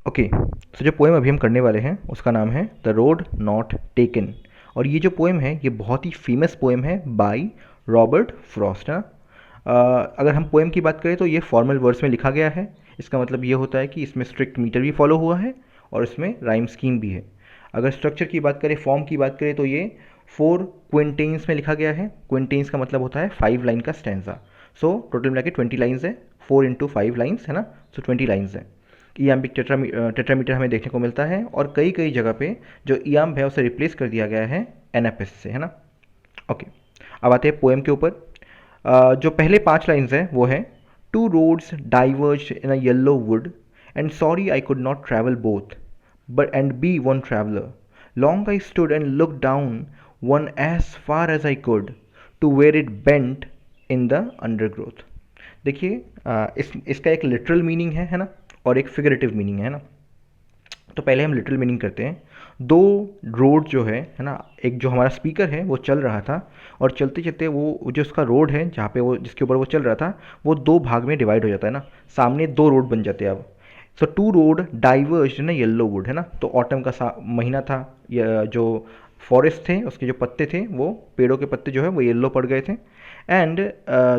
Okay, तो जो poem अभी हम करने वाले हैं उसका नाम है द रोड नॉट टेकन। और ये जो पोएम है ये बहुत ही फेमस पोएम है बाय रॉबर्ट फ्रॉस्ट है। अगर हम पोएम की बात करें तो ये फॉर्मल वर्ड्स में लिखा गया है। इसका मतलब ये होता है कि इसमें स्ट्रिक्ट मीटर भी फॉलो हुआ है और इसमें राइम स्कीम भी है। अगर स्ट्रक्चर की बात करें, फॉर्म की बात करें, तो ये 4 क्विंटेन्स में लिखा गया है। क्विंटेन्स का मतलब होता है 5 लाइन का स्टैंजा। सो टोटल मिला के 20 लाइन्स है। 4 इंटू 5 लाइन्स है ना, सो 20 लाइन्स है। इयाम्बिक टेट्रामीटर हमें देखने को मिलता है और कई कई जगह पे जो इयाम्ब है उसे रिप्लेस कर दिया गया है एनापिस से, है ना। ओके, अब आते हैं पोएम के ऊपर। जो पहले 5 लाइन्स हैं वो है two roads diverge in a yellow wood and sorry I could not travel both but and be one traveller long I stood and look down one as far as I could to where it bent in the undergrowth. देखिए, इसका एक literal meaning है ना, और एक figurative meaning है ना। तो पहले हम लिटरल मीनिंग करते हैं। दो रोड जो है ना, एक जो हमारा स्पीकर है वो चल रहा था और चलते चलते वो जो उसका रोड है जहाँ पे वो जिसके ऊपर वो चल रहा था वो 2 भाग में डिवाइड हो जाता है ना। सामने 2 रोड बन जाते हैं अब। सो 2 रोड डाइवर्ज ना येल्लो वुड है ना। तो ऑटम का महीना था, जो फॉरेस्ट थे उसके जो पत्ते थे, वो पेड़ों के पत्ते जो है वो येल्लो पड़ गए थे। एंड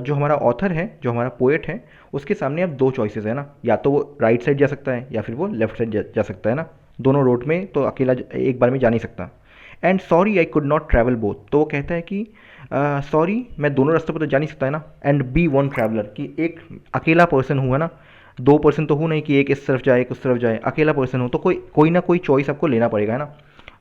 जो हमारा ऑथर है, जो हमारा पोएट है, उसके सामने अब 2 चॉइसेस है ना। या तो वो राइट साइड जा सकता है या फिर वो लेफ्ट साइड जा सकता है ना। दोनों रोड में तो अकेला एक बार में जा नहीं सकता। And sorry I could not travel both, तो वो कहता है कि सॉरी मैं दोनों रास्तों पर तो जा नहीं सकता है ना। एंड बी वन ट्रैवलर, कि एक अकेला पर्सन हुआ ना, 2 पर्सन तो हूँ नहीं कि एक इस तरफ जाए एक उस तरफ जाए, अकेला पर्सन हूँ तो कोई कोई ना कोई चॉइस आपको लेना पड़ेगा, है ना।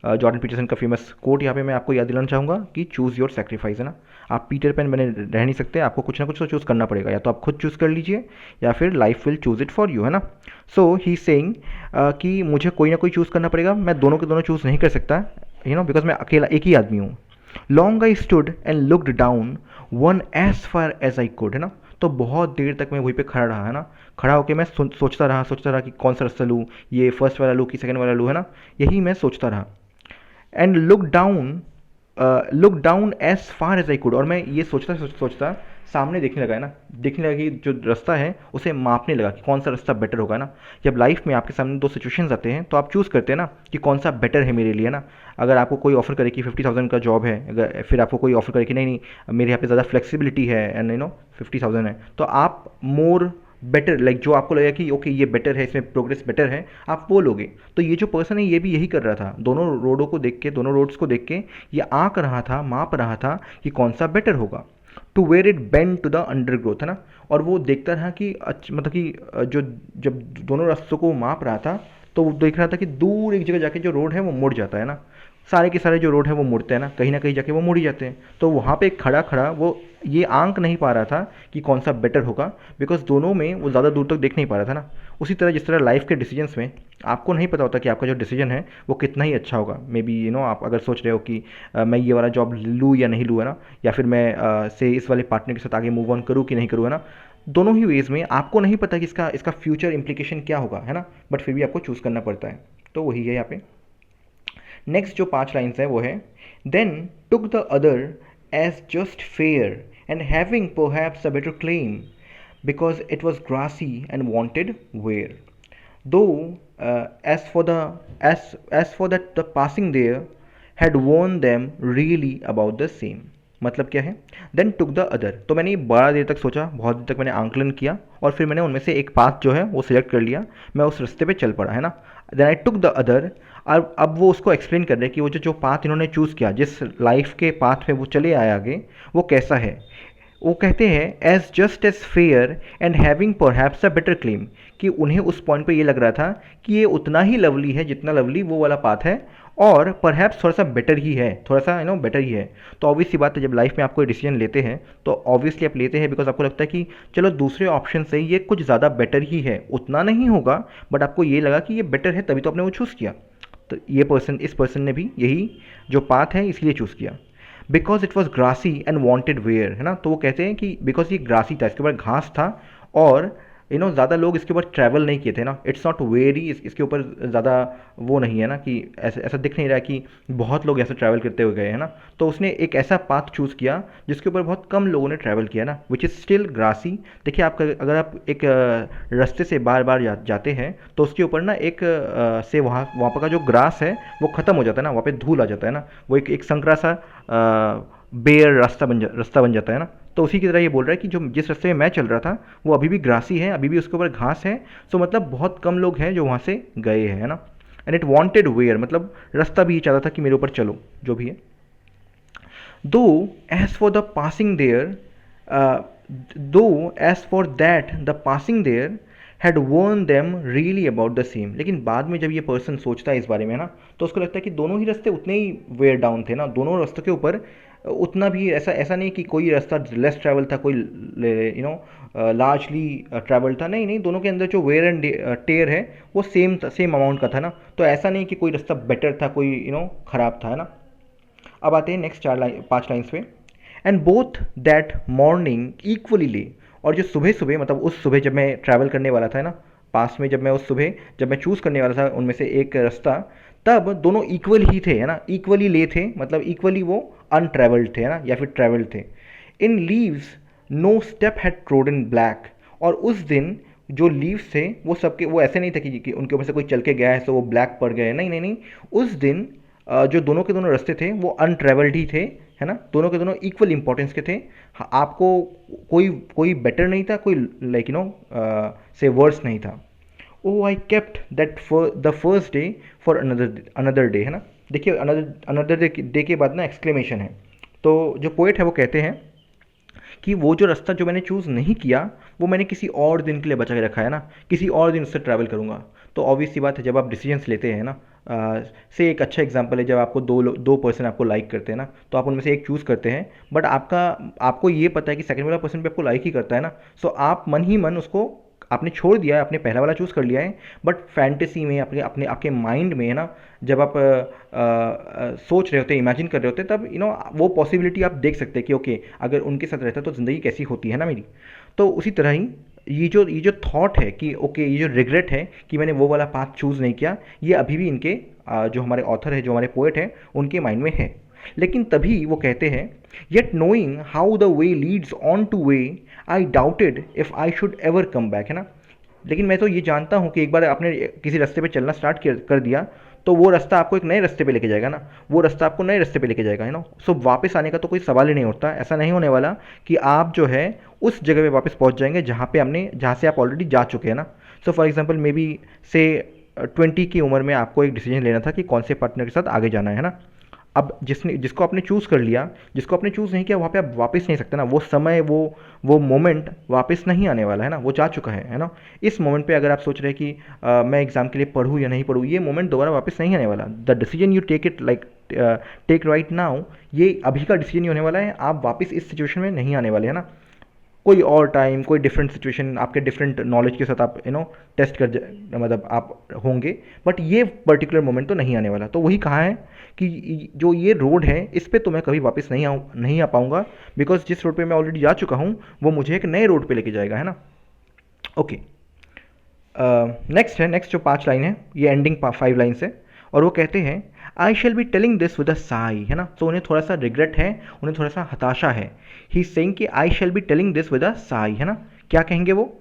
जॉर्डन पीटरसन का फेमस कोट यहाँ पे मैं आपको याद दिलाना चाहूँगा कि चूज़ योर सेक्रीफाइस, है ना। आप पीटर पैन बने रह नहीं सकते, आपको कुछ ना कुछ तो चूज़ करना पड़ेगा। या तो आप खुद चूज़ कर लीजिए या फिर life will choose it for you, है ना। सो ही सेइंग कि मुझे कोई ना कोई चूज़ करना पड़ेगा, मैं दोनों के दोनों चूज़ नहीं कर सकता, यू नो, बिकॉज मैं अकेला एक ही आदमी हूँ। Long I stood and looked down one as far as I could, है ना। तो बहुत देर तक मैं वहीं पे खड़ा रहा, है ना। खड़ा होकर मैं सोचता रहा कि कौन सा रास्ता लूँ, ये फर्स्ट वाला लूँ कि सेकंड वाला लूँ, है ना। यही मैं सोचता रहा। And look down as far as I could, और मैं ये सोचता सामने देखने लगा, है ना। देखने लगा कि जो रास्ता है उसे मापने लगा कि कौन सा रास्ता बेटर होगा ना। जब लाइफ में आपके सामने 2 सिचुएशंस आते हैं तो आप चूज़ करते हैं ना कि कौन सा बेटर है मेरे लिए ना। अगर आपको कोई ऑफर करे कि 50,000 का जॉब है, अगर फिर आपको कोई ऑफर करे कि नहीं नहीं मेरे यहाँ पे ज़्यादा फ्लेक्सिबिलिटी है एंड 50,000 है, तो आप मोर बेटर, लाइक जो आपको लगेगा कि ओके ये बेटर है, इसमें प्रोग्रेस बेटर है, आप वो लोगे। तो ये जो पर्सन है ये भी यही कर रहा था, दोनों रोडों को देख के, दोनों रोड्स को देख के ये आंक रहा था, माप रहा था कि कौन सा बेटर होगा। To where it bend to the undergrowth, है ना। और वो देखता रहा कि मतलब कि जो जब दोनों रास्तों को माप रहा था तो वो देख रहा था कि दूर एक जगह जाके जो रोड है वो मुड़ जाता है ना। सारे के सारे जो रोड है वो मुड़ते हैं ना कहीं जाके वो मुड़ ही जाते हैं। तो वहाँ पे खड़ा खड़ा वो ये आंक नहीं पा रहा था कि कौन सा बेटर होगा, बिकॉज दोनों में वो ज़्यादा दूर तक देख नहीं पा रहा था ना। उसी तरह जिस तरह लाइफ के डिसीजंस में आपको नहीं पता होता कि आपका जो डिसीजन है वो कितना ही अच्छा होगा। मे बी आप अगर सोच रहे हो कि मैं ये वाला जॉब लूँ या नहीं लूँ, है ना, या फिर मैं से इस वाले पार्टनर के साथ आगे मूव ऑन करूँ कि नहीं करूँ, है ना। दोनों ही वेज़ में आपको नहीं पता कि इसका इसका फ्यूचर इम्प्लीकेशन क्या होगा, है ना, बट फिर भी आपको चूज़ करना पड़ता है। तो वही है यहाँ पे। नेक्स्ट जो 5 लाइन्स है वो है then took the other as just fair and having perhaps a better claim because it was grassy and wanted wear. Though as for that the passing there had warned them really about the same. मतलब क्या है, then took the other, तो मैंने बड़ा देर तक सोचा, बहुत देर तक मैंने आंकलन किया और फिर मैंने उनमें से एक पाथ जो है वो सिलेक्ट कर लिया, मैं उस रास्ते पे चल पड़ा, है ना। Then I took the other, अब वो उसको एक्सप्लेन कर रहे हैं कि वो जो पाथ इन्होंने चूज़ किया, जिस लाइफ के पाथ पे वो चले आए आगे, वो कैसा है। वो कहते हैं as just as fair and having perhaps a better claim, कि उन्हें उस पॉइंट पे ये लग रहा था कि ये उतना ही लवली है जितना लवली वो वाला पाथ है, और परहैप्स थोड़ा सा बेटर ही है, थोड़ा सा बेटर ही है। तो ऑब्वियस सी बात है, जब लाइफ में आप कोई डिसीजन लेते हैं तो ऑब्वियसली आप लेते हैं बिकॉज आपको लगता है कि चलो दूसरे ऑप्शन से ये कुछ ज़्यादा बेटर ही है, उतना नहीं होगा बट आपको ये लगा कि ये बेटर है तभी तो आपने वो चूज़ किया। तो ये इस पर्सन ने भी यही जो पाथ है इसलिए चूज़ किया। Because it was grassy and wanted wear, है ना। तो वो कहते हैं कि बिकॉज ये ग्रासी था, इसके ऊपर घास था और ज़्यादा लोग इसके ऊपर ट्रैवल नहीं किए थे ना, इट्स नॉट वेरी, इसके ऊपर ज़्यादा वो नहीं है ना कि ऐसा ऐसा दिख नहीं रहा कि बहुत लोग ऐसे ट्रैवल करते हुए गए हैं ना। तो उसने एक ऐसा पाथ चूज़ किया जिसके ऊपर बहुत कम लोगों ने ट्रैवल किया ना, विच इज़ स्टिल ग्रासी। देखिए आपका अगर आप एक रास्ते से बार बार जाते हैं तो उसके ऊपर ना एक से वहाँ वहाँ पर का जो ग्रास है वो ख़त्म हो जाता है ना, वहाँ पे धूल आ जाता है ना, वो एक एक संकरा सा बेयर रास्ता बन जाता है ना। तो उसी की तरह ये बोल रहा है कि जो जिस रास्ते में मैं चल रहा था वो अभी भी ग्रासी है, अभी भी उसके ऊपर घास है। सो मतलब बहुत कम लोग हैं जो वहाँ से गए हैं, है ना। एंड इट वांटेड वेयर, मतलब रास्ता भी ये चाहता था कि मेरे ऊपर चलो, जो भी है। Though as for the passing there though as for that the passing there had worn them really about the same. लेकिन बाद में जब ये पर्सन सोचता है इस बारे में ना, तो उसको लगता है कि दोनों ही रास्ते उतने ही वेयर डाउन थे ना, दोनों रास्तों के ऊपर उतना भी ऐसा ऐसा नहीं कि कोई रास्ता लेस ट्रैवल था, कोई लार्जली ट्रैवल था, नहीं नहीं, दोनों के अंदर जो वेयर एंड टेयर है वो सेम अमाउंट का था ना। तो ऐसा नहीं कि कोई रास्ता बेटर था, कोई ख़राब था, है ना। अब आते हैं नेक्स्ट 5 लाइन्स पे। And both that morning equally ले, और जो सुबह सुबह मतलब उस सुबह जब मैं ट्रैवल करने वाला था ना, पास में जब मैं उस सुबह जब मैं चूज़ करने वाला था उनमें से एक रास्ता, तब दोनों इक्वल ही थे, है ना, इक्वली ले थे, मतलब इक्वली वो अनट्रैवल्ड थे, है ना, या फिर ट्रैवल्ड थे। In leaves no step had trodden black, और उस दिन जो लीव्स थे वो सबके वो ऐसे नहीं थे कि उनके ऊपर से कोई चल के गया है तो वो ब्लैक पड़ गए, नहीं नहीं नहीं। उस दिन जो दोनों के दोनों रास्ते थे वो अनट्रैवल्ड ही थे, है ना, दोनों के दोनों इक्वल इंपॉर्टेंस के थे। हाँ, आपको कोई कोई बेटर नहीं था, कोई लाइक से वर्स नहीं था। Oh I kept that the first day for another another day, है ना। देखिए अनदर अनदर डे के बाद ना एक्सक्लेमेशन है। तो जो पोएट है वो कहते हैं कि वो जो रास्ता जो मैंने चूज़ नहीं किया वो मैंने किसी और दिन के लिए बचा के रखा है ना, किसी और दिन उससे ट्रैवल करूँगा। तो ऑब्वियस सी बात है, जब आप डिसीजंस लेते हैं ना, से एक अच्छा एग्जांपल है, जब आपको दो पर्सन आपको लाइक करते हैं ना, तो आप उनमें से एक चूज़ करते हैं, बट आपको ये पता है कि सेकंड वाला पर्सन भी आपको लाइक ही करता है ना। सो आप मन ही मन उसको आपने छोड़ दिया है, आपने पहला वाला चूज़ कर लिया है, बट फैंटेसी में अपने अपने आपके माइंड में, है ना, जब आप सोच रहे होते हैं, इमेजिन कर रहे होते हैं, तब वो पॉसिबिलिटी आप देख सकते हैं कि ओके अगर उनके साथ रहता तो ज़िंदगी कैसी होती है ना मेरी। तो उसी तरह ही ये जो थॉट है कि ओके, ये जो रिग्रेट है कि मैंने वो वाला पाथ चूज़ नहीं किया, ये अभी भी इनके जो हमारे ऑथर है, जो हमारे पोएट हैं, उनके माइंड में है। लेकिन तभी वो कहते हैं, yet knowing how the way Leeds on two way I doubted if I should ever come back, है ना। लेकिन मैं तो ये जानता हूँ कि एक बार आपने किसी रास्ते पे चलना स्टार्ट कर दिया तो वो रास्ता आपको एक नए रास्ते पे लेके जाएगा ना, वो रास्ता आपको नए रास्ते पे लेके जाएगा, है ना। सो वापस आने का तो कोई सवाल ही नहीं उठता, ऐसा नहीं होने वाला कि आप जो है उस जगह पे वापस पहुंच जाएंगे जहाँ से आप ऑलरेडी जा चुके हैं ना। So for example may be से 20 की उम्र में आपको एक डिसीजन लेना था कि कौन से पार्टनर के साथ आगे जाना है ना। अब जिसको आपने चूज़ कर लिया, जिसको आपने चूज़ नहीं किया, वहाँ पे आप वापस नहीं सकते ना, वो समय वो मोमेंट वापस नहीं आने वाला है ना, वो जा चुका है ना। इस मोमेंट पे अगर आप सोच रहे हैं कि मैं एग्ज़ाम के लिए पढ़ूँ या नहीं पढ़ूँ, ये मोमेंट दोबारा वापस नहीं आने वाला। The decision you take it like take right now, ये अभी का डिसीजन ही होने वाला है, आप वापस इस सिचुएशन में नहीं आने वाले, है ना। कोई और टाइम, कोई डिफरेंट सिचुएशन, आपके डिफरेंट नॉलेज के साथ आप टेस्ट मतलब आप होंगे, बट ये पर्टिकुलर मोमेंट तो नहीं आने वाला। तो वही कहा है कि जो ये रोड है इस पे तो मैं कभी वापस नहीं आ पाऊँगा, बिकॉज जिस रोड पे मैं ऑलरेडी जा चुका हूँ वो मुझे एक नए रोड पे लेके जाएगा, है ना। ओके, नेक्स्ट जो 5 लाइन है ये एंडिंग 5 लाइन्स है, और वो कहते हैं आई shall be telling this with a sigh, है ना। तो उन्हें थोड़ा सा रिग्रेट है, उन्हें थोड़ा सा हताशा है। ही सेइंग कि I shall be telling this with a sigh, है ना। क्या कहेंगे वो,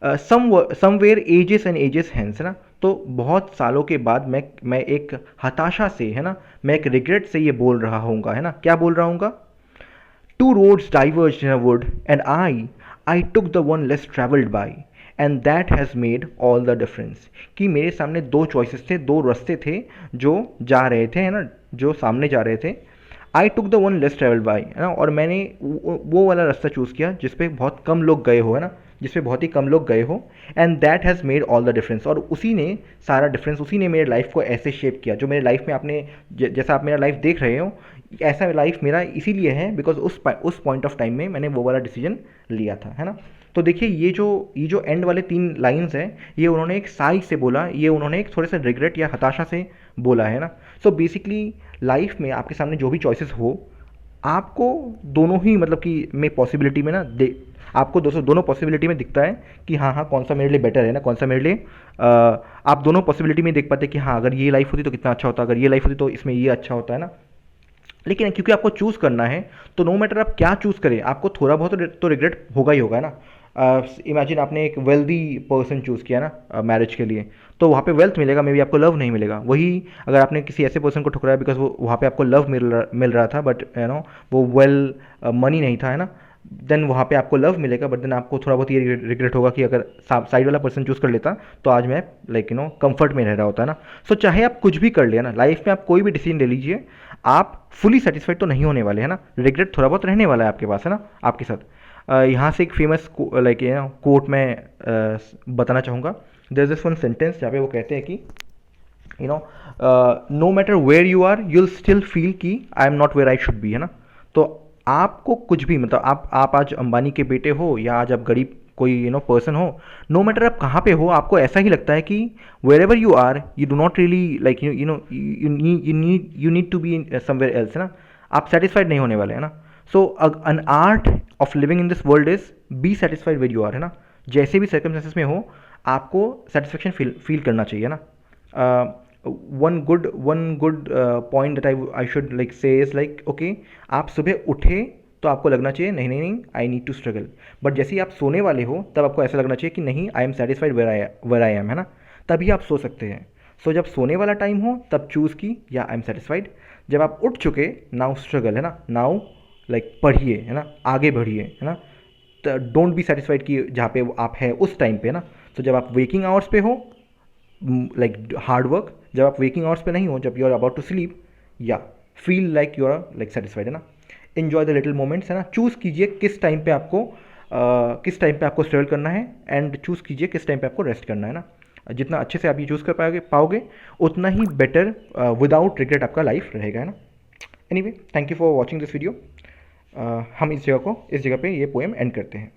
somewhere ages and ages hence, है ना। तो बहुत सालों के बाद मैं एक हताशा से, है ना, मैं एक रिग्रेट से ये बोल रहा हूँगा, है ना। क्या बोल रहा हूँगा, two roads diverge in a wood and I took the one less travelled by and that has made all the difference. कि मेरे सामने दो चॉइसेस थे, दो रास्ते थे जो जा रहे थे, है ना, जो सामने जा रहे थे। I took the one less travelled by, है ना, और मैंने वो वाला रास्ता चूज़ किया जिसपे बहुत कम लोग गए हो, है ना, जिसपे बहुत ही कम लोग गए हो। And that has made all the difference, और उसी ने सारा डिफरेंस, उसी ने मेरे लाइफ को ऐसे शेप किया, जो मेरे लाइफ में आपने जैसा आप मेरा लाइफ देख रहे हो, ऐसा लाइफ मेरा इसीलिए है बिकॉज उस पॉइंट ऑफ टाइम में मैंने वो वाला डिसीजन लिया था, है ना। तो देखिए ये जो एंड वाले 3 लाइन्स हैं, ये उन्होंने एक साई से बोला, ये उन्होंने एक थोड़े से रिग्रेट या हताशा से बोला है ना। सो बेसिकली लाइफ में आपके सामने जो भी चॉइसेस हो, आपको दोनों ही मतलब कि में पॉसिबिलिटी में ना आपको दोनों पॉसिबिलिटी में दिखता है कि हाँ हाँ कौन सा मेरे लिए बेटर है ना, कौन सा मेरे लिए आप दोनों पॉसिबिलिटी में देख पाते हैं कि हाँ अगर ये लाइफ होती तो कितना अच्छा होता, अगर ये लाइफ होती तो इसमें ये अच्छा होता है ना। लेकिन क्योंकि आपको चूज़ करना है तो नो मैटर आप क्या चूज़ करें आपको थोड़ा बहुत तो रिग्रेट होगा ही होगा ना। इमेजिन आपने एक वेल्दी पर्सन चूज़ किया ना मैरिज के लिए, तो वहाँ पे वेल्थ मिलेगा, मे बी आपको लव नहीं मिलेगा। वही अगर आपने किसी ऐसे पर्सन को ठुकराया बिकॉज वो वहाँ पे आपको लव मिल रहा था बट वो वेल मनी नहीं था, है ना, देन वहाँ पे आपको लव मिलेगा बट देन आपको थोड़ा बहुत ये रिग्रेट होगा कि अगर साइड वाला पर्सन चूज़ कर लेता तो आज मैं कंफर्ट में रह रहा होता है ना। सो चाहे आप कुछ भी कर लिया ना लाइफ में, आप कोई भी डिसीजन ले लीजिए, आप फुली सेटिस्फाइड तो नहीं होने वाले, है ना, रिग्रेट थोड़ा बहुत रहने वाला है आपके पास, है ना, आपके साथ। यहाँ से एक फेमस कोट मैं बताना चाहूँगा। There is this one sentence जहाँ पे वो कहते हैं कि no matter where you are you'll still feel कि I am not where I should be, है ना। तो आपको कुछ भी मतलब आप आज अंबानी के बेटे हो या आज आप गरीब कोई पर्सन हो, नो मैटर आप कहाँ पे हो, आपको ऐसा ही लगता है कि wherever you are you do not really like you need to be somewhere else, है ना। आप सेटिस्फाइड नहीं होने वाले, है ना। So an art of living in this world is be satisfied where you are, है ना। जैसे भी सर्कमस्टेंसेस में हो आपको सेटिस्फेक्शन फील करना चाहिए ना। One good point that I should like से इज लाइक ओके, आप सुबह उठे तो आपको लगना चाहिए नहीं नहीं नहीं I need to struggle, but जैसे ही आप सोने वाले हो तब आपको ऐसा लगना चाहिए कि नहीं I am satisfied where I am, है ना। तभी आप सो सकते हैं। सो जब सोने वाला टाइम हो तब चूज़ की या आई एम सेटिस्फाइड, जब आप उठ चुके नाउ स्ट्रगल, है ना, नाउ लाइक पढ़िए, है ना, आगे बढ़िए, है ना। डोंट बी सेटिस्फाइड कि जहाँ पे आप हैं उस टाइम पे, है ना। तो जब आप वेकिंग आवर्स पे हो लाइक हार्ड वर्क, जब आप वेकिंग आवर्स पे नहीं हो, जब you are about to sleep, या feel like you are like satisfied, है ना। इन्जॉय द लिटिल मोमेंट्स, है ना। चूज़ कीजिए किस टाइम पे आपको स्ट्रगल करना है एंड चूज़ कीजिए किस टाइम पे आपको रेस्ट करना है ना। जितना अच्छे से आप ये चूज़ कर पाओगे उतना ही बेटर विदाउट रिग्रेट आपका लाइफ रहेगा, है ना। Anyway, thank you for watching this video. हम इस जगह पे ये पोएम एंड करते हैं।